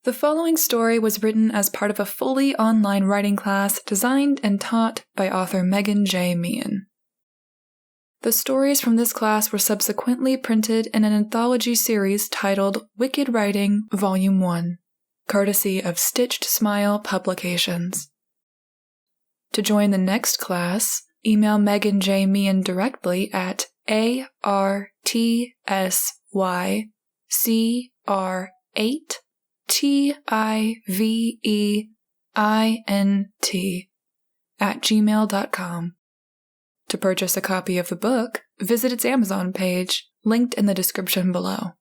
The following story was written as part of a fully online writing class designed and taught by author Meagan J. Meehan. The stories from this class were subsequently printed in an anthology series titled Wicked Writing Volume 1, courtesy of Stitched Smile Publications. To join the next class, email Meagan J. Meehan directly at artsycr8TIVEINT@gmail.com. To purchase a copy of the book, visit its Amazon page, linked in the description below.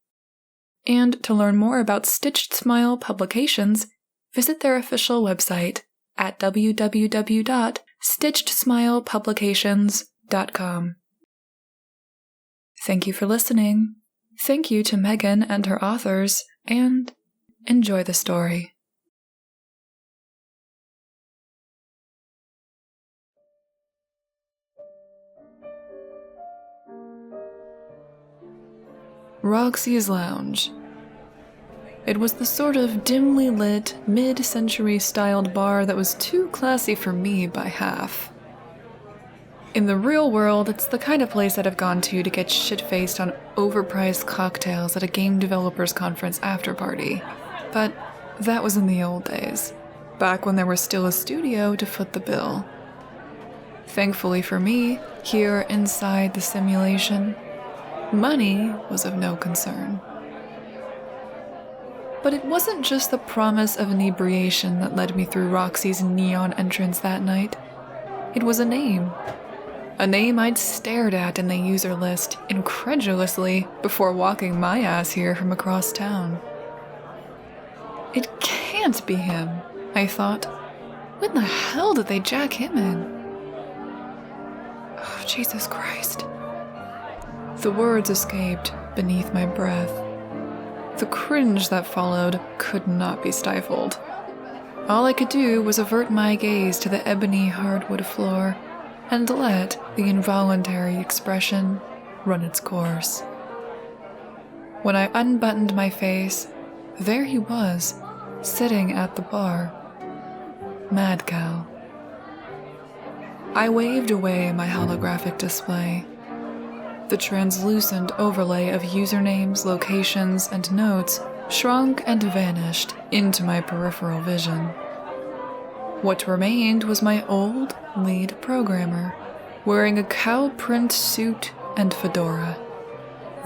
And to learn more about Stitched Smile Publications, visit their official website at www.stitchedsmilepublications.com. Thank you for listening. Thank you to Meagan and her authors, and enjoy the story. Roxy's Lounge. It was the sort of dimly lit, mid-century styled bar that was too classy for me by half. In the real world, it's the kind of place I'd have gone to get shit-faced on overpriced cocktails at a game developers conference after-party. But that was in the old days, back when there was still a studio to foot the bill. Thankfully for me, here inside the simulation, money was of no concern. But it wasn't just the promise of inebriation that led me through Roxy's neon entrance that night. It was a name. A name I'd stared at in the user list incredulously before walking my ass here from across town. It can't be him, I thought. When the hell did they jack him in? Oh, Jesus Christ. The words escaped beneath my breath. The cringe that followed could not be stifled. All I could do was avert my gaze to the ebony hardwood floor and let the involuntary expression run its course. When I unbuttoned my face, there he was, sitting at the bar. Madcow. I waved away my holographic display. The translucent overlay of usernames, locations, and notes shrunk and vanished into my peripheral vision. What remained was my old lead programmer, wearing a cow print suit and fedora.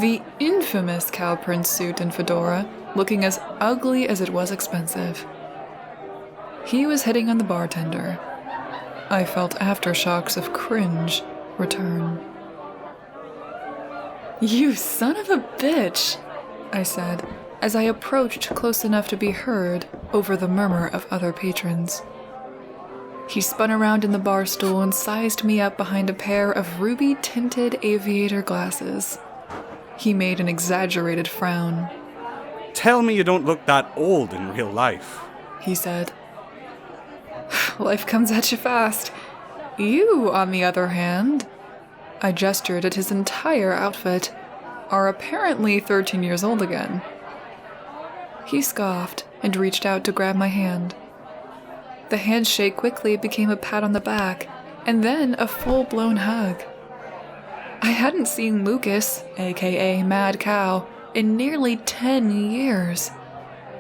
The infamous cow print suit and fedora, looking as ugly as it was expensive. He was hitting on the bartender. I felt aftershocks of cringe return. "You son of a bitch," I said, as I approached close enough to be heard over the murmur of other patrons. He spun around in the bar stool and sized me up behind a pair of ruby-tinted aviator glasses. He made an exaggerated frown. "Tell me you don't look that old in real life," he said. "Life comes at you fast. You, on the other hand," I gestured at his entire outfit, "are apparently 13 years old again." He scoffed and reached out to grab my hand. The handshake quickly became a pat on the back, and then a full-blown hug. I hadn't seen Lukas, aka Madcow, in nearly 10 years.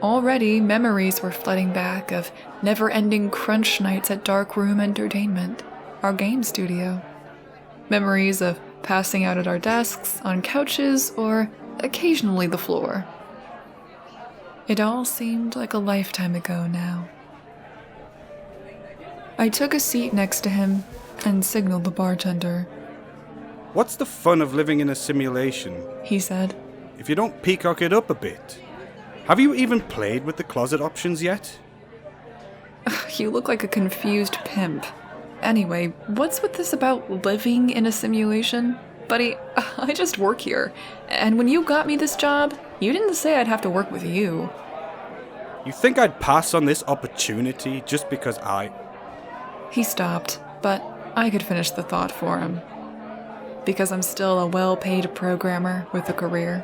Already, memories were flooding back of never-ending crunch nights at Darkroom Entertainment, our game studio. Memories of passing out at our desks, on couches, or occasionally the floor. It all seemed like a lifetime ago now. I took a seat next to him and signaled the bartender. "What's the fun of living in a simulation," he said, "if you don't peacock it up a bit? Have you even played with the closet options yet?" You look like a confused pimp. Anyway, what's with this about living in a simulation? Buddy, I just work here, and when you got me this job, you didn't say I'd have to work with you. You think I'd pass on this opportunity just because He stopped, but I could finish the thought for him. Because I'm still a well-paid programmer with a career.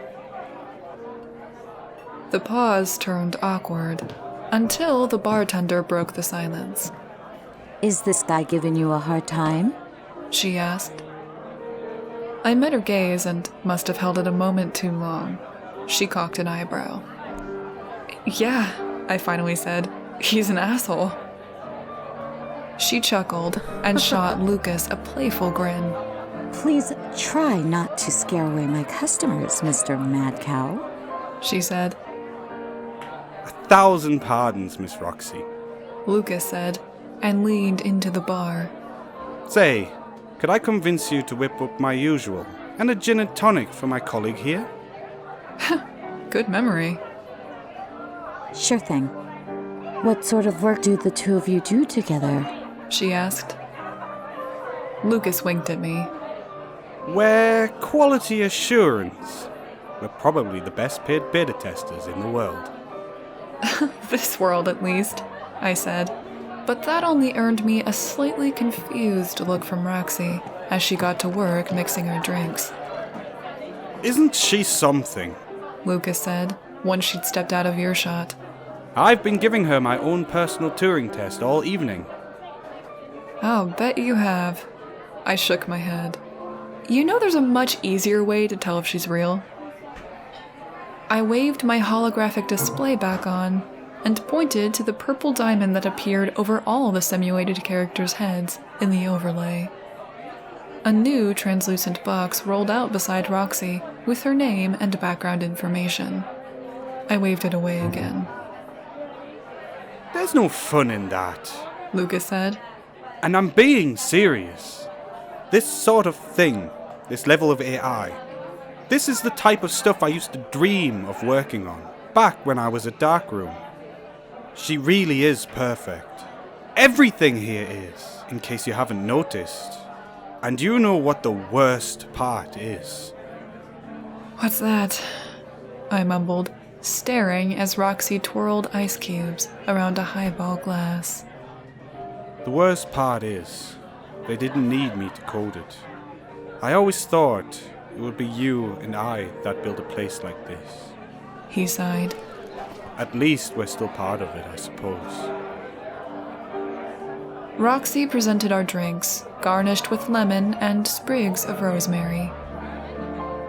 The pause turned awkward, until the bartender broke the silence. Is this guy giving you a hard time? She asked. I met her gaze and must have held it a moment too long. She cocked an eyebrow. Yeah, I finally said. He's an asshole. She chuckled and shot Lukas a playful grin. Please try not to scare away my customers, Mr. Madcow, she said. 1,000 pardons, Miss Roxy. Lukas said, and leaned into the bar. Say, could I convince you to whip up my usual and a gin and tonic for my colleague here? Good memory. Sure thing. What sort of work do the two of you do together? She asked. Lukas winked at me. We're quality assurance. We're probably the best paid beta testers in the world. This world, at least, I said. But that only earned me a slightly confused look from Roxy as she got to work mixing her drinks. Isn't she something? Lukas said, once she'd stepped out of earshot. I've been giving her my own personal Turing test all evening. I'll bet you have. I shook my head. You know there's a much easier way to tell if she's real. I waved my holographic display back on and pointed to the purple diamond that appeared over all the simulated characters' heads in the overlay. A new translucent box rolled out beside Roxy with her name and background information. I waved it away again. There's no fun in that, Lukas said. And I'm being serious. This sort of thing, this level of AI, this is the type of stuff I used to dream of working on, back when I was at Darkroom. She really is perfect. Everything here is, in case you haven't noticed. And you know what the worst part is? What's that? I mumbled, staring as Roxy twirled ice cubes around a highball glass. The worst part is, they didn't need me to code it. I always thought it would be you and I that built a place like this. He sighed. At least we're still part of it, I suppose. Roxy presented our drinks, garnished with lemon and sprigs of rosemary.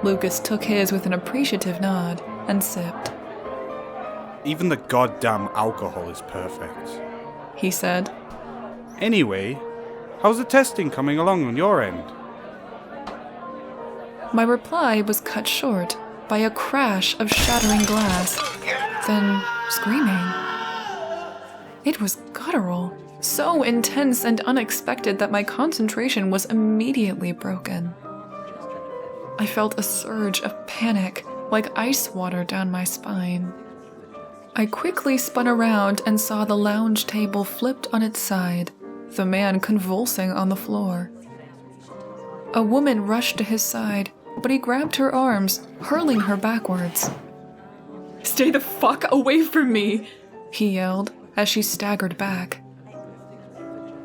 Lukas took his with an appreciative nod and sipped. Even the goddamn alcohol is perfect, he said. Anyway, how's the testing coming along on your end? My reply was cut short by a crash of shattering glass, then screaming. It was guttural, so intense and unexpected that my concentration was immediately broken. I felt a surge of panic, like ice water down my spine. I quickly spun around and saw the lounge table flipped on its side, the man convulsing on the floor. A woman rushed to his side, but he grabbed her arms, hurling her backwards. "Stay the fuck away from me!" he yelled as she staggered back.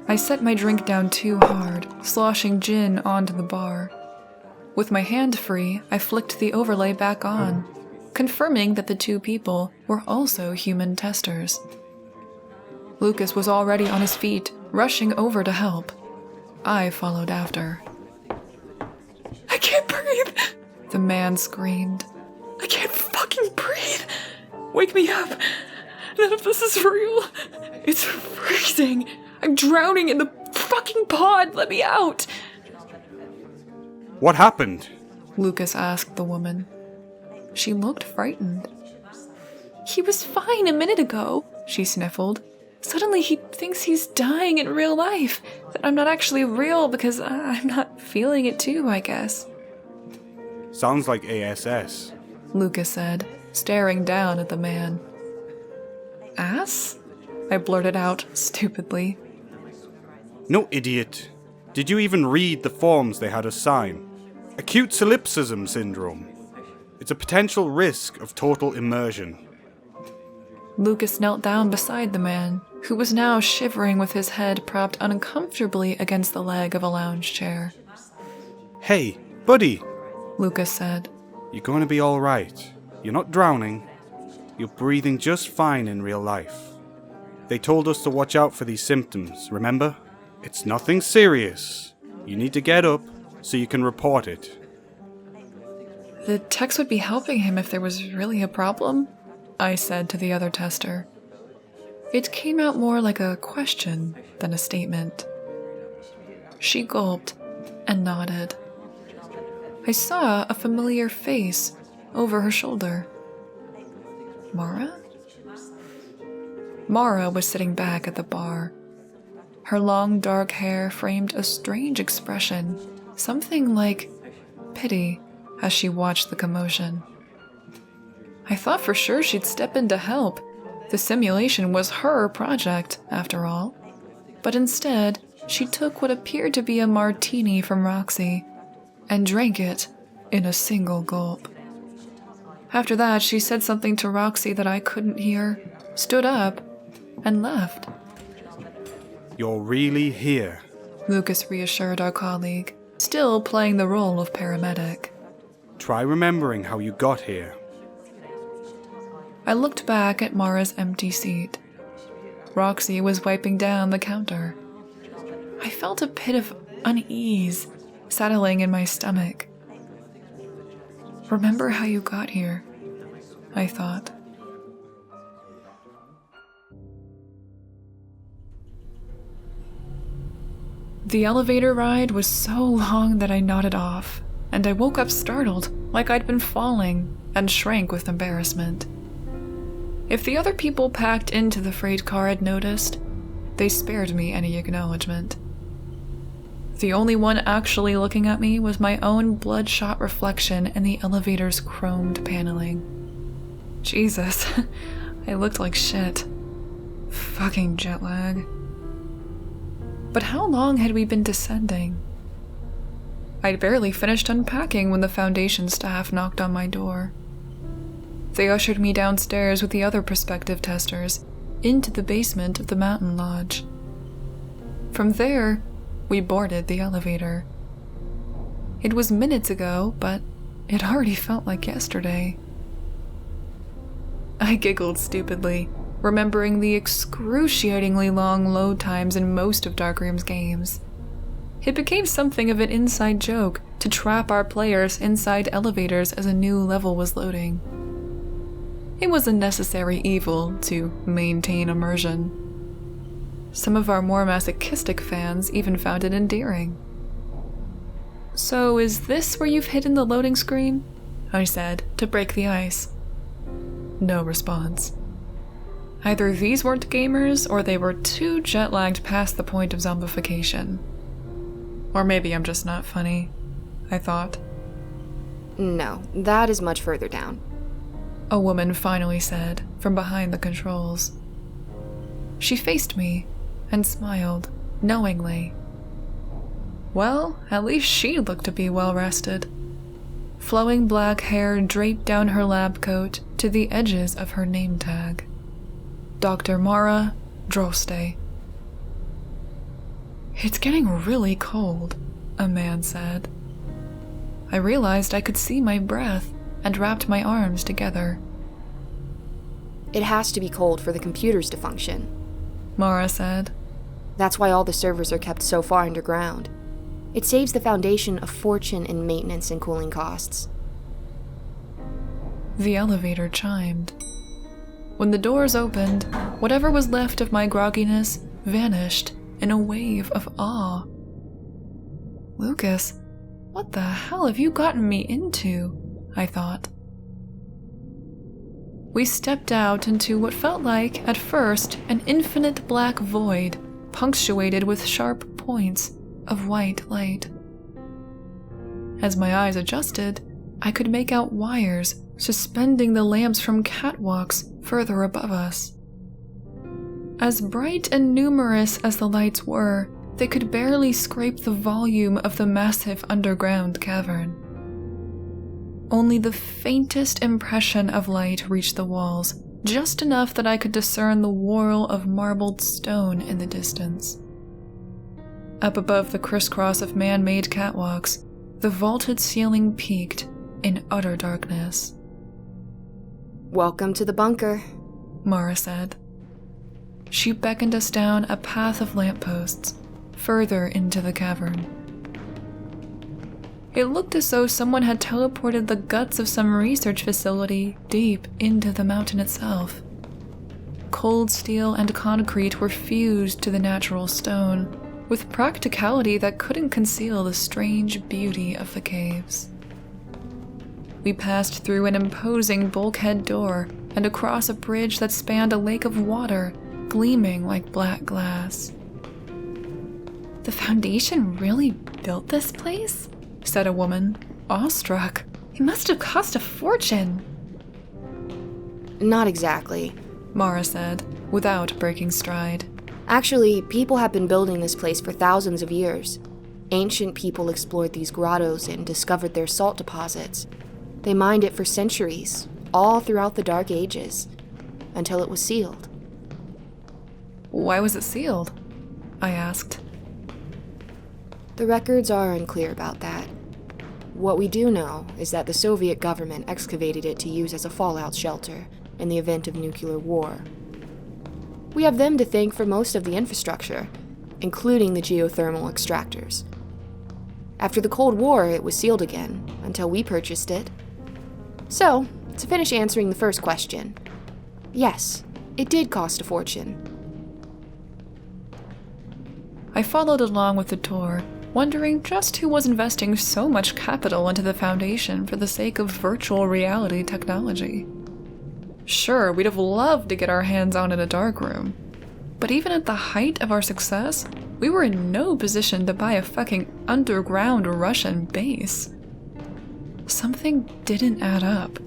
I set my drink down too hard, sloshing gin onto the bar. With my hand free, I flicked the overlay back on, confirming that the two people were also human testers. Lukas was already on his feet, rushing over to help. I followed after. "I can't breathe!" the man screamed. "I can't fucking breathe! Wake me up! None of this is real! It's freezing! I'm drowning in the fucking pod! Let me out!" What happened? Lukas asked the woman. She looked frightened. "He was fine a minute ago," she sniffled. "Suddenly he thinks he's dying in real life, that I'm not actually real because I'm not feeling it too, I guess." Sounds like ASS, Lukas said, staring down at the man. "Ass?" I blurted out, stupidly. No, idiot. Did you even read the forms they had us sign? Acute solipsism syndrome. It's a potential risk of total immersion. Lukas knelt down beside the man, who was now shivering with his head propped uncomfortably against the leg of a lounge chair. Hey, buddy, Lukas said. You're going to be alright. You're not drowning. You're breathing just fine in real life. They told us to watch out for these symptoms, remember? It's nothing serious. You need to get up so you can report it. The techs would be helping him if there was really a problem, I said to the other tester. It came out more like a question than a statement. She gulped and nodded. I saw a familiar face over her shoulder. Mara? Mara was sitting back at the bar. Her long dark hair framed a strange expression, something like pity, as she watched the commotion. I thought for sure she'd step in to help. The simulation was her project, after all. But instead, she took what appeared to be a martini from Roxy and drank it in a single gulp. After that, she said something to Roxy that I couldn't hear, stood up, and left. You're really here, Lukas reassured our colleague, still playing the role of paramedic. Try remembering how you got here. I looked back at Mara's empty seat. Roxy was wiping down the counter. I felt a pit of unease settling in my stomach. Remember how you got here, I thought. The elevator ride was so long that I nodded off, and I woke up startled, like I'd been falling, and shrank with embarrassment. If the other people packed into the freight car had noticed, they spared me any acknowledgement. The only one actually looking at me was my own bloodshot reflection in the elevator's chromed paneling. Jesus, I looked like shit. Fucking jet lag. But how long had we been descending? I'd barely finished unpacking when the Foundation staff knocked on my door. They ushered me downstairs with the other prospective testers into the basement of the mountain lodge. From there, we boarded the elevator. It was minutes ago, but it already felt like yesterday. I giggled stupidly, remembering the excruciatingly long load times in most of Darkroom's games. It became something of an inside joke to trap our players inside elevators as a new level was loading. It was a necessary evil to maintain immersion. Some of our more masochistic fans even found it endearing. "So is this where you've hidden the loading screen?" I said, to break the ice. No response. Either these weren't gamers, or they were too jet-lagged past the point of zombification. Or maybe I'm just not funny, I thought. No, that is much further down. A woman finally said, from behind the controls. She faced me and smiled, knowingly. Well, at least she looked to be well-rested. Flowing black hair draped down her lab coat to the edges of her name tag. Dr. Mara Droste. "It's getting really cold," a man said. I realized I could see my breath and wrapped my arms together. It has to be cold for the computers to function, Mara said. That's why all the servers are kept so far underground. It saves the Foundation a fortune in maintenance and cooling costs. The elevator chimed. When the doors opened, whatever was left of my grogginess vanished in a wave of awe. "Lukas, what the hell have you gotten me into?" I thought. We stepped out into what felt like, at first, an infinite black void, punctuated with sharp points of white light. As my eyes adjusted, I could make out wires suspending the lamps from catwalks further above us. As bright and numerous as the lights were, they could barely scrape the volume of the massive underground cavern. Only the faintest impression of light reached the walls, just enough that I could discern the whorl of marbled stone in the distance. Up above the crisscross of man-made catwalks, the vaulted ceiling peaked in utter darkness. Welcome to the bunker, Mara said. She beckoned us down a path of lampposts, further into the cavern. It looked as though someone had teleported the guts of some research facility deep into the mountain itself. Cold steel and concrete were fused to the natural stone, with practicality that couldn't conceal the strange beauty of the caves. We passed through an imposing bulkhead door and across a bridge that spanned a lake of water, gleaming like black glass. "The Foundation really built this place?" said a woman, awestruck. "It must have cost a fortune." Not exactly, Mara said, without breaking stride. Actually, people have been building this place for thousands of years. Ancient people explored these grottos and discovered their salt deposits. They mined it for centuries, all throughout the Dark Ages, until it was sealed. Why was it sealed? I asked. The records are unclear about that. What we do know is that the Soviet government excavated it to use as a fallout shelter in the event of nuclear war. We have them to thank for most of the infrastructure, including the geothermal extractors. After the Cold War, it was sealed again, until we purchased it. So, to finish answering the first question, yes, it did cost a fortune. I followed along with the tour, wondering just who was investing so much capital into the Foundation for the sake of virtual reality technology. Sure, we'd have loved to get our hands on in a darkroom, but even at the height of our success, we were in no position to buy a fucking underground Russian base. Something didn't add up.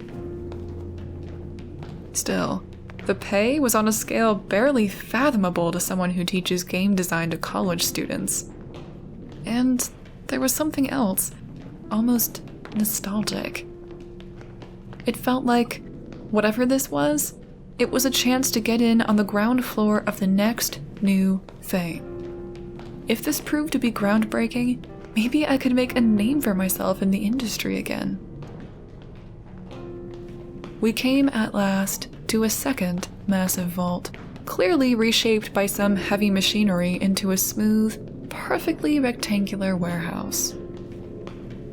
Still, the pay was on a scale barely fathomable to someone who teaches game design to college students. And there was something else, almost nostalgic. It felt like, whatever this was, it was a chance to get in on the ground floor of the next new thing. If this proved to be groundbreaking, maybe I could make a name for myself in the industry again. We came at last to a second massive vault, clearly reshaped by some heavy machinery into a smooth, perfectly rectangular warehouse.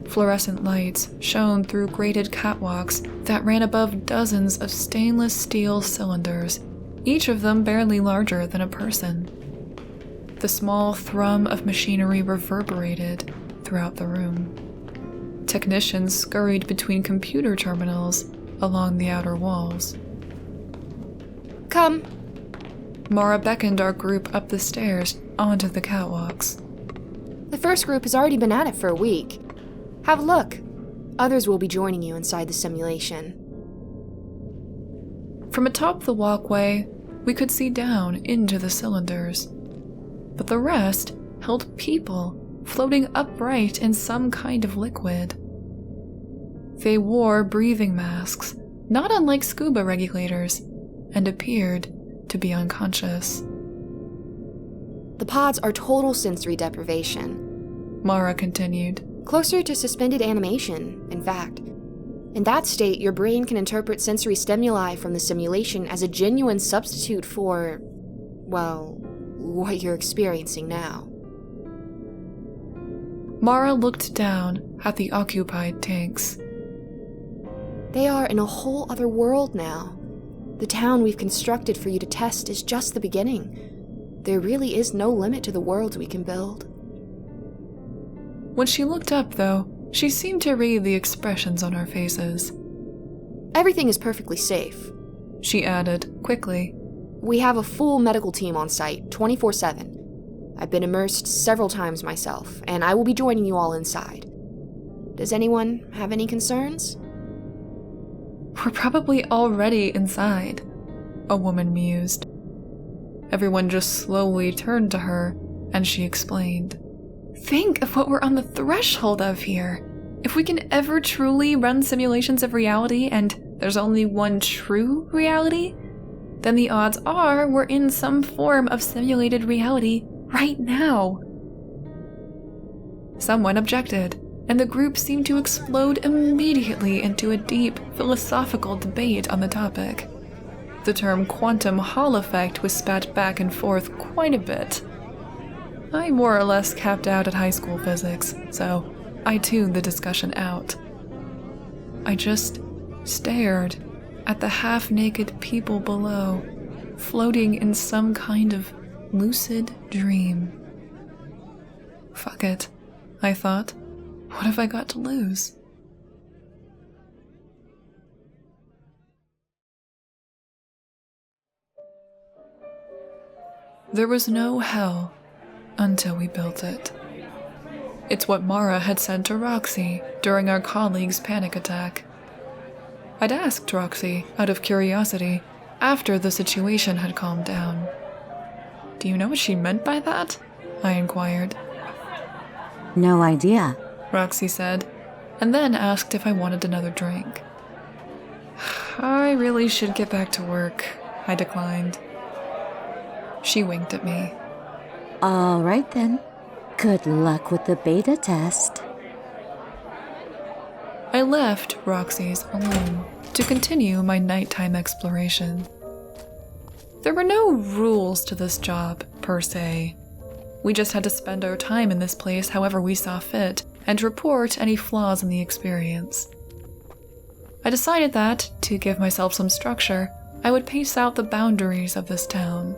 Fluorescent lights shone through grated catwalks that ran above dozens of stainless steel cylinders, each of them barely larger than a person. The small thrum of machinery reverberated throughout the room. Technicians scurried between computer terminals along the outer walls. Come. Mara beckoned our group up the stairs onto the catwalks. The first group has already been at it for a week. Have a look. Others will be joining you inside the simulation. From atop the walkway, we could see down into the cylinders. But the rest held people floating upright in some kind of liquid. They wore breathing masks, not unlike scuba regulators, and appeared to be unconscious. The pods are total sensory deprivation, Mara continued. Closer to suspended animation, in fact. In that state, your brain can interpret sensory stimuli from the simulation as a genuine substitute for, well, what you're experiencing now. Mara looked down at the occupied tanks. They are in a whole other world now. The town we've constructed for you to test is just the beginning. There really is no limit to the worlds we can build. When she looked up, though, she seemed to read the expressions on our faces. Everything is perfectly safe, she added quickly. We have a full medical team on site, 24/7. I've been immersed several times myself, and I will be joining you all inside. Does anyone have any concerns? We're probably already inside, a woman mused. Everyone just slowly turned to her, and she explained. Think of what we're on the threshold of here. If we can ever truly run simulations of reality and there's only one true reality, then the odds are we're in some form of simulated reality right now. Someone objected, and the group seemed to explode immediately into a deep philosophical debate on the topic. The term quantum Hall effect was spat back and forth quite a bit. I more or less capped out at high school physics, so I tuned the discussion out. I just stared at the half-naked people below, floating in some kind of lucid dream. Fuck it, I thought. What have I got to lose? There was no hell until we built it. It's what Mara had said to Roxy during our colleague's panic attack. I'd asked Roxy, out of curiosity, after the situation had calmed down. Do you know what she meant by that? I inquired. No idea. Roxy said, and then asked if I wanted another drink. I really should get back to work, I declined. She winked at me. All right then. Good luck with the beta test. I left Roxy's alone to continue my nighttime exploration. There were no rules to this job, per se. We just had to spend our time in this place however we saw fit and report any flaws in the experience. I decided that, to give myself some structure, I would pace out the boundaries of this town.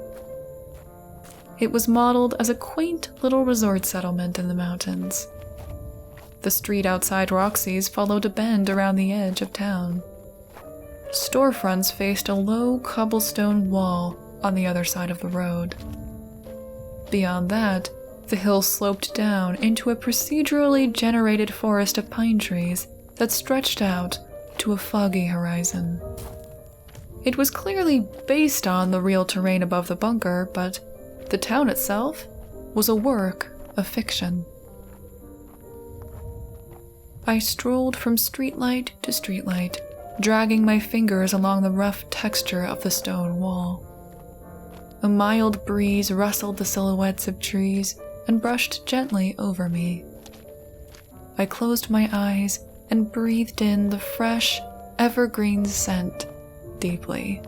It was modeled as a quaint little resort settlement in the mountains. The street outside Roxy's followed a bend around the edge of town. Storefronts faced a low cobblestone wall on the other side of the road. Beyond that, the hill sloped down into a procedurally generated forest of pine trees that stretched out to a foggy horizon. It was clearly based on the real terrain above the bunker, but the town itself was a work of fiction. I strolled from streetlight to streetlight, dragging my fingers along the rough texture of the stone wall. A mild breeze rustled the silhouettes of trees and brushed gently over me. I closed my eyes and breathed in the fresh, evergreen scent deeply.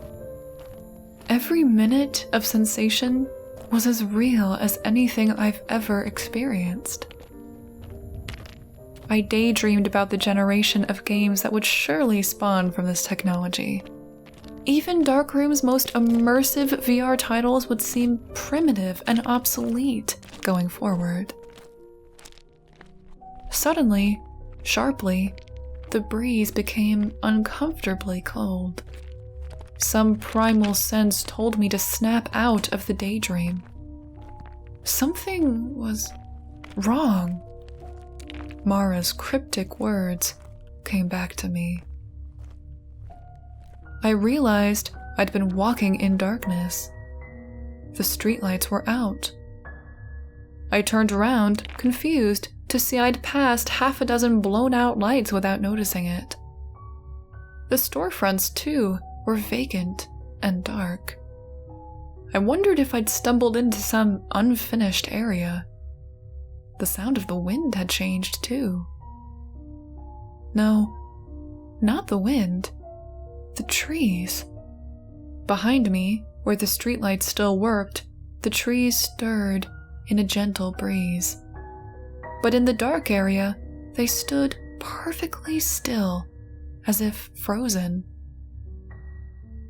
Every minute of sensation was as real as anything I've ever experienced. I daydreamed about the generation of games that would surely spawn from this technology. Even Darkroom's most immersive VR titles would seem primitive and obsolete going forward. Suddenly, sharply, the breeze became uncomfortably cold. Some primal sense told me to snap out of the daydream. Something was wrong. Mara's cryptic words came back to me. I realized I'd been walking in darkness. The streetlights were out. I turned around, confused, to see I'd passed half a dozen blown-out lights without noticing it. The storefronts, too, were vacant and dark. I wondered if I'd stumbled into some unfinished area. The sound of the wind had changed, too. No, not the wind. The trees. Behind me, where the streetlights still worked, the trees stirred in a gentle breeze. But in the dark area, they stood perfectly still, as if frozen.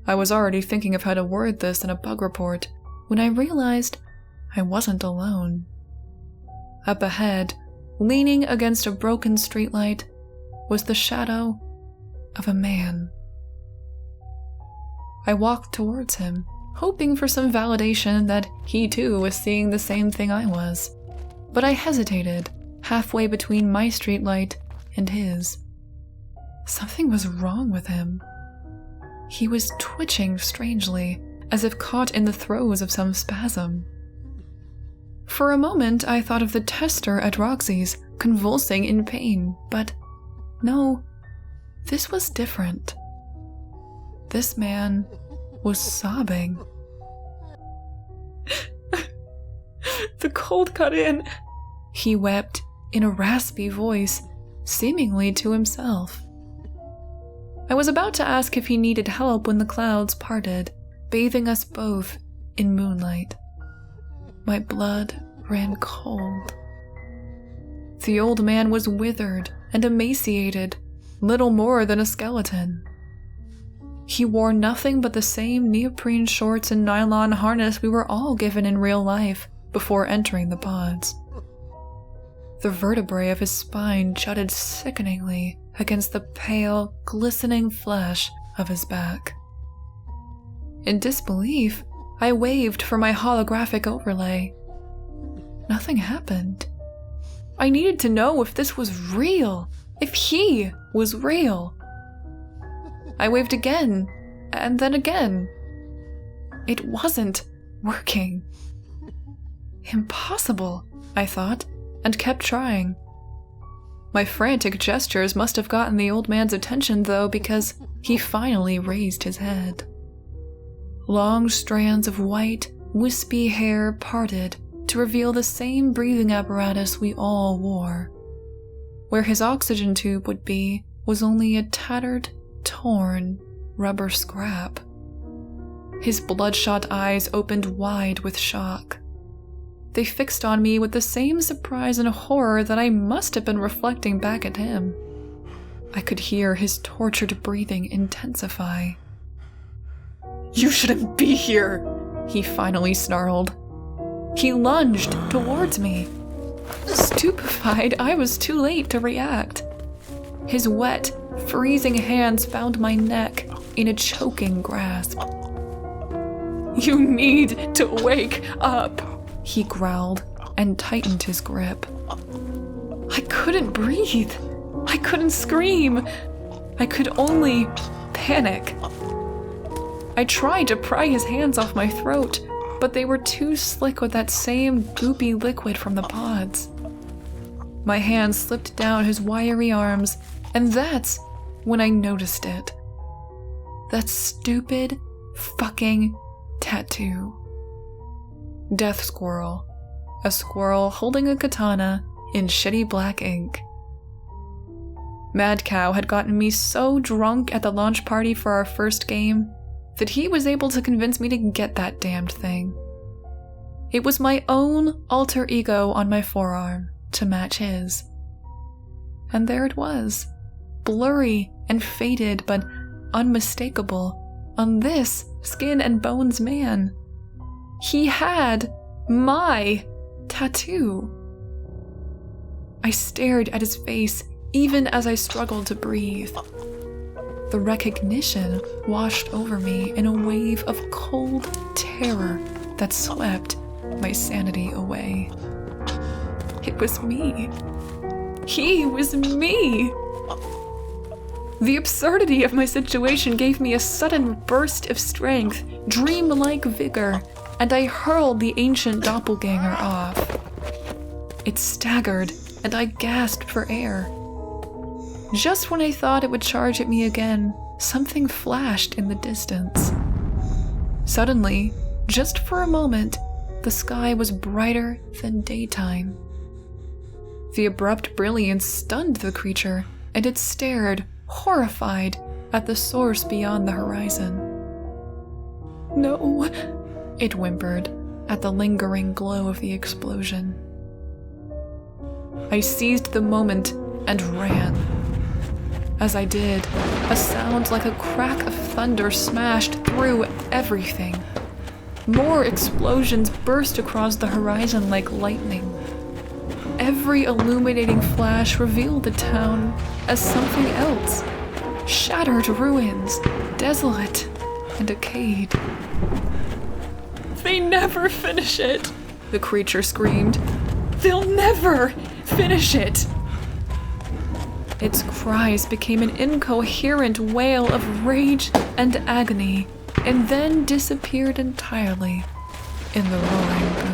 I was already thinking of how to word this in a bug report when I realized I wasn't alone. Up ahead, leaning against a broken streetlight, was the shadow of a man. I walked towards him, hoping for some validation that he too was seeing the same thing I was. But I hesitated, halfway between my streetlight and his. Something was wrong with him. He was twitching strangely, as if caught in the throes of some spasm. For a moment, I thought of the tester at Roxy's, convulsing in pain, but no, this was different. This man was sobbing. The cold cut in, he wept in a raspy voice, seemingly to himself. I was about to ask if he needed help when the clouds parted, bathing us both in moonlight. My blood ran cold. The old man was withered and emaciated, little more than a skeleton. He wore nothing but the same neoprene shorts and nylon harness we were all given in real life before entering the pods. The vertebrae of his spine jutted sickeningly against the pale, glistening flesh of his back. In disbelief, I waved for my holographic overlay. Nothing happened. I needed to know if this was real, if he was real. I waved again, and then again. It wasn't working. Impossible, I thought, and kept trying. My frantic gestures must have gotten the old man's attention, though, because he finally raised his head. Long strands of white, wispy hair parted to reveal the same breathing apparatus we all wore. Where his oxygen tube would be was only a tattered, torn rubber scrap. His bloodshot eyes opened wide with shock. They fixed on me with the same surprise and horror that I must have been reflecting back at him. I could hear his tortured breathing intensify. "You shouldn't be here," he finally snarled. He lunged towards me. Stupefied, I was too late to react. His wet, freezing hands found my neck in a choking grasp. "You need to wake up," he growled and tightened his grip. I couldn't breathe. I couldn't scream. I could only panic. I tried to pry his hands off my throat, but they were too slick with that same goopy liquid from the pods. My hands slipped down his wiry arms, and that's when I noticed it. That stupid fucking tattoo. Death Squirrel. A squirrel holding a katana in shitty black ink. Madcow had gotten me so drunk at the launch party for our first game that he was able to convince me to get that damned thing. It was my own alter ego on my forearm to match his. And there it was, blurry and faded but unmistakable, on this skin and bones man. He had my tattoo. I stared at his face even as I struggled to breathe. The recognition washed over me in a wave of cold terror that swept my sanity away. It was me. He was me. The absurdity of my situation gave me a sudden burst of strength, dreamlike vigor, and I hurled the ancient doppelganger off. It staggered, and I gasped for air. Just when I thought it would charge at me again, something flashed in the distance. Suddenly, just for a moment, the sky was brighter than daytime. The abrupt brilliance stunned the creature, and it stared, horrified, at the source beyond the horizon. "No," it whimpered, at the lingering glow of the explosion. I seized the moment and ran. As I did, a sound like a crack of thunder smashed through everything. More explosions burst across the horizon like lightning. Every illuminating flash revealed the town as something else. Shattered ruins, desolate and decayed. "They never finish it," the creature screamed. "They'll never finish it." Its cries became an incoherent wail of rage and agony, and then disappeared entirely in the roaring boom.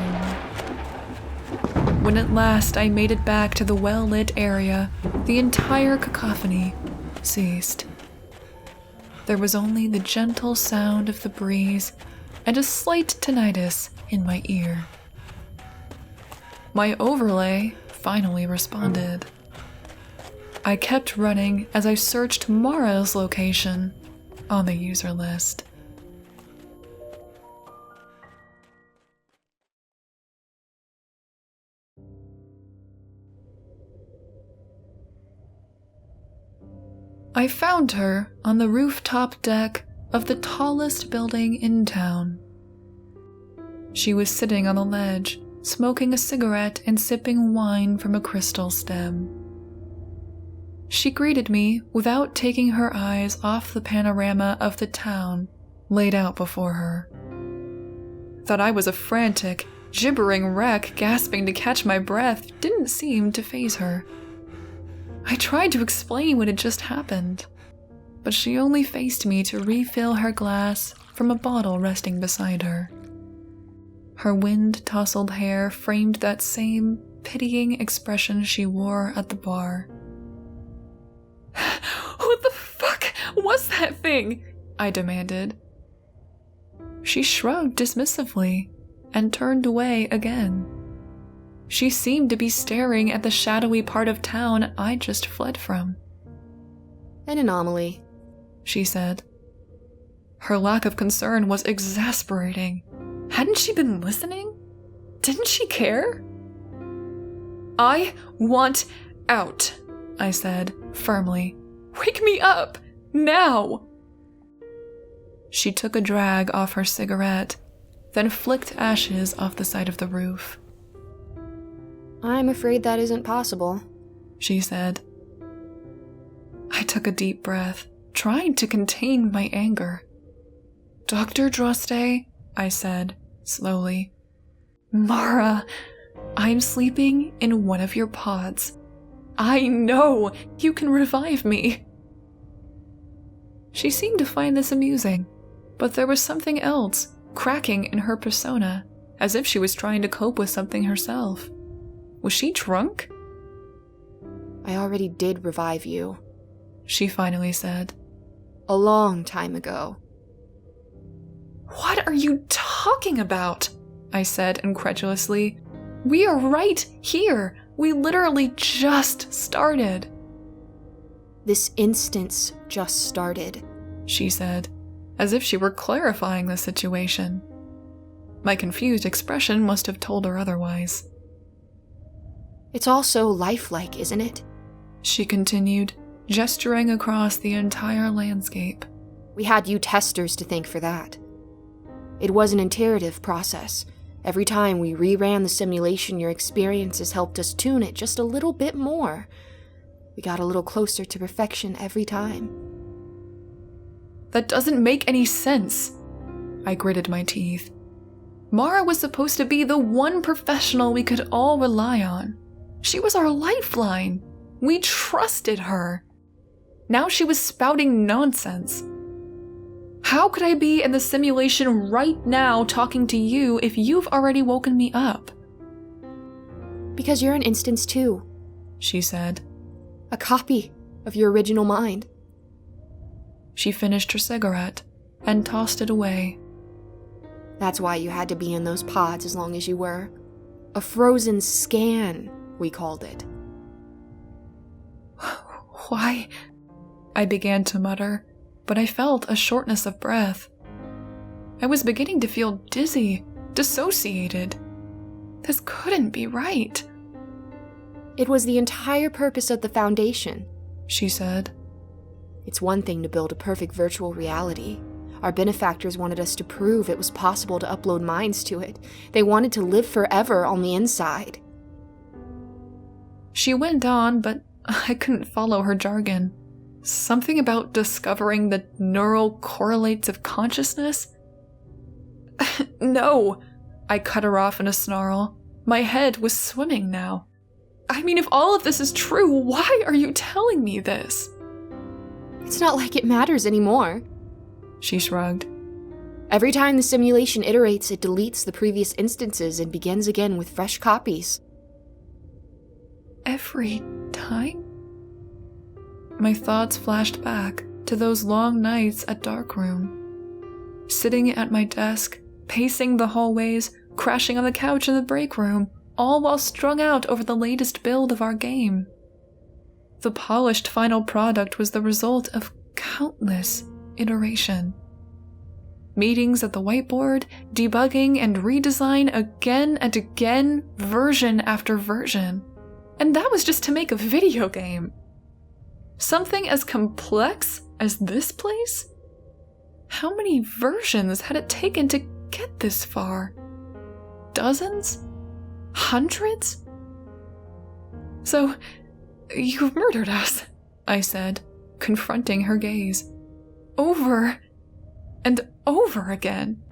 When at last I made it back to the well-lit area, the entire cacophony ceased. There was only the gentle sound of the breeze and a slight tinnitus in my ear. My overlay finally responded. I kept running as I searched Mara's location on the user list. I found her on the rooftop deck of the tallest building in town. She was sitting on the ledge, smoking a cigarette and sipping wine from a crystal stem. She greeted me without taking her eyes off the panorama of the town laid out before her. That I was a frantic, gibbering wreck gasping to catch my breath didn't seem to faze her. I tried to explain what had just happened, but she only faced me to refill her glass from a bottle resting beside her. Her wind-tousled hair framed that same pitying expression she wore at the bar. "What the fuck was that thing?" I demanded. She shrugged dismissively and turned away again. She seemed to be staring at the shadowy part of town I just fled from. "An anomaly," she said. Her lack of concern was exasperating. Hadn't she been listening? Didn't she care? "I want out," I said firmly. "Wake me up! Now!" She took a drag off her cigarette, then flicked ashes off the side of the roof. "I'm afraid that isn't possible," she said. I took a deep breath, trying to contain my anger. "Dr. Droste," I said, slowly. "Mara, I'm sleeping in one of your pods. I know you can revive me." She seemed to find this amusing, but there was something else cracking in her persona, as if she was trying to cope with something herself. Was she drunk? "I already did revive you," she finally said. "A long time ago." "What are you talking about?" I said incredulously. "We are right here. We literally just started." "This instance just started," she said, as if she were clarifying the situation. My confused expression must have told her otherwise. "It's all so lifelike, isn't it?" she continued, gesturing across the entire landscape. "We had you testers to thank for that. It was an iterative process. Every time we reran the simulation, your experiences helped us tune it just a little bit more. We got a little closer to perfection every time." "That doesn't make any sense." I gritted my teeth. Mara was supposed to be the one professional we could all rely on. She was our lifeline. We trusted her. Now she was spouting nonsense. How could I be in the simulation right now talking to you if you've already woken me up? "Because you're an instance too," she said. "A copy of your original mind." She finished her cigarette and tossed it away. "That's why you had to be in those pods as long as you were. A frozen scan, we called it." "Why?" I began to mutter, but I felt a shortness of breath. I was beginning to feel dizzy, dissociated. This couldn't be right. "It was the entire purpose of the Foundation," she said. "It's one thing to build a perfect virtual reality. Our benefactors wanted us to prove it was possible to upload minds to it. They wanted to live forever on the inside." She went on, but I couldn't follow her jargon. Something about discovering the neural correlates of consciousness? No, I cut her off in a snarl. My head was swimming now. I mean, if all of this is true, why are you telling me this? "It's not like it matters anymore," she shrugged. "Every time the simulation iterates, it deletes the previous instances and begins again with fresh copies." Every time? My thoughts flashed back to those long nights at Darkroom. Sitting at my desk, pacing the hallways, crashing on the couch in the break room, all while strung out over the latest build of our game. The polished final product was the result of countless iteration. Meetings at the whiteboard, debugging and redesign again and again, version after version. And that was just to make a video game. Something as complex as this place? How many versions had it taken to get this far? Dozens? Hundreds? So, you've murdered us, I said, confronting her gaze. Over and over again.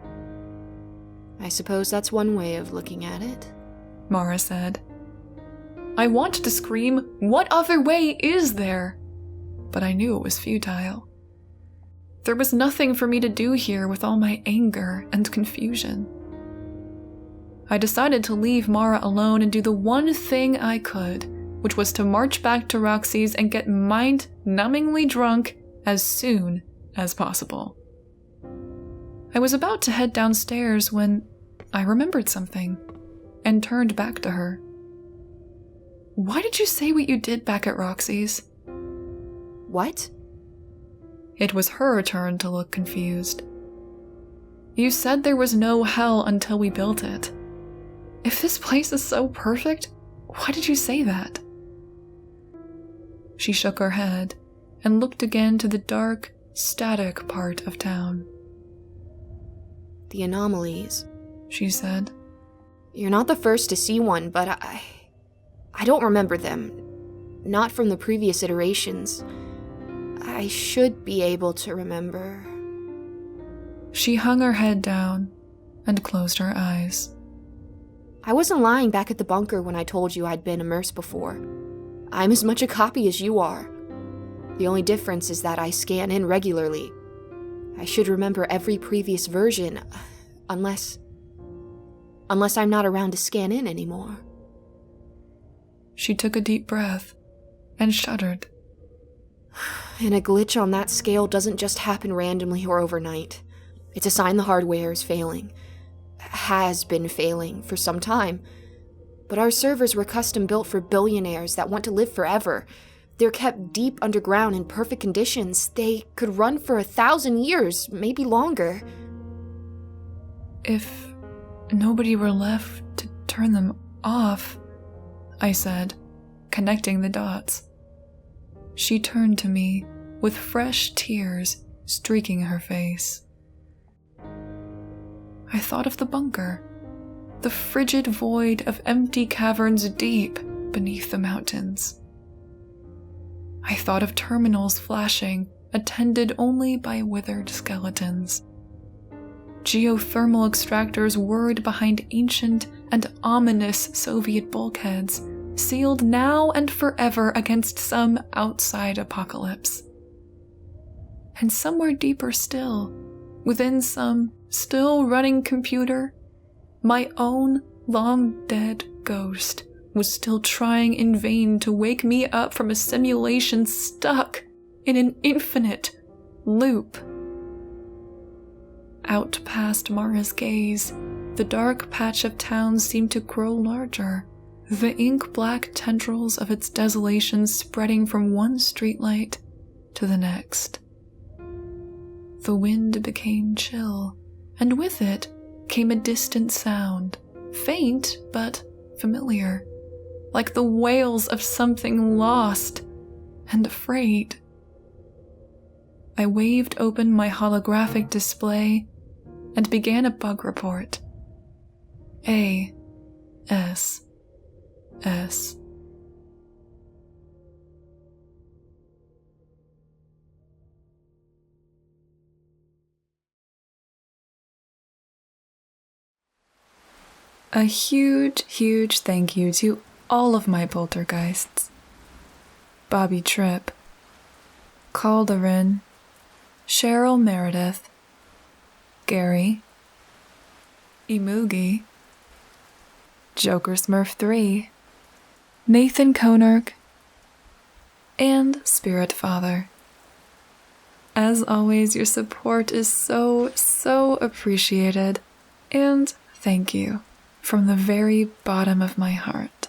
I suppose that's one way of looking at it, Mara said. I wanted to scream, "What other way is there?" But I knew it was futile. There was nothing for me to do here with all my anger and confusion. I decided to leave Mara alone and do the one thing I could, which was to march back to Roxy's and get mind-numbingly drunk as soon as possible. I was about to head downstairs when I remembered something and turned back to her. Why did you say what you did back at Roxy's? What? It was her turn to look confused. You said there was no hell until we built it. If this place is so perfect, why did you say that? She shook her head and looked again to the dark, static part of town. The Anomalies, she said. You're not the first to see one, but I don't remember them. Not from the previous iterations. I should be able to remember. She hung her head down and closed her eyes. I wasn't lying back at the bunker when I told you I'd been immersed before. I'm as much a copy as you are. The only difference is that I scan in regularly. I should remember every previous version, unless I'm not around to scan in anymore. She took a deep breath and shuddered. And a glitch on that scale doesn't just happen randomly or overnight. It's a sign the hardware is failing. Has been failing for some time. But our servers were custom built for billionaires that want to live forever. They're kept deep underground in perfect conditions. They could run for 1,000 years, maybe longer. If nobody were left to turn them off, I said, connecting the dots. She turned to me with fresh tears streaking her face. I thought of the bunker, the frigid void of empty caverns deep beneath the mountains. I thought of terminals flashing, attended only by withered skeletons. Geothermal extractors whirred behind ancient and ominous Soviet bulkheads, sealed now and forever against some outside apocalypse. And somewhere deeper still, within some still-running computer, my own long-dead ghost was still trying in vain to wake me up from a simulation stuck in an infinite loop. Out past Mara's gaze, the dark patch of town seemed to grow larger, the ink-black tendrils of its desolation spreading from one streetlight to the next. The wind became chill, and with it came a distant sound, faint but familiar, like the wails of something lost and afraid. I waved open my holographic display and began a bug report. A-S-S. A huge, huge thank you to all of my poltergeists. Bobby Tripp, Calderin, Cheryl Meredith, Gary, Imugi, Joker Smurf 3, Nathan Konark, and Spirit Father. As always, your support is so appreciated, and thank you from the very bottom of my heart.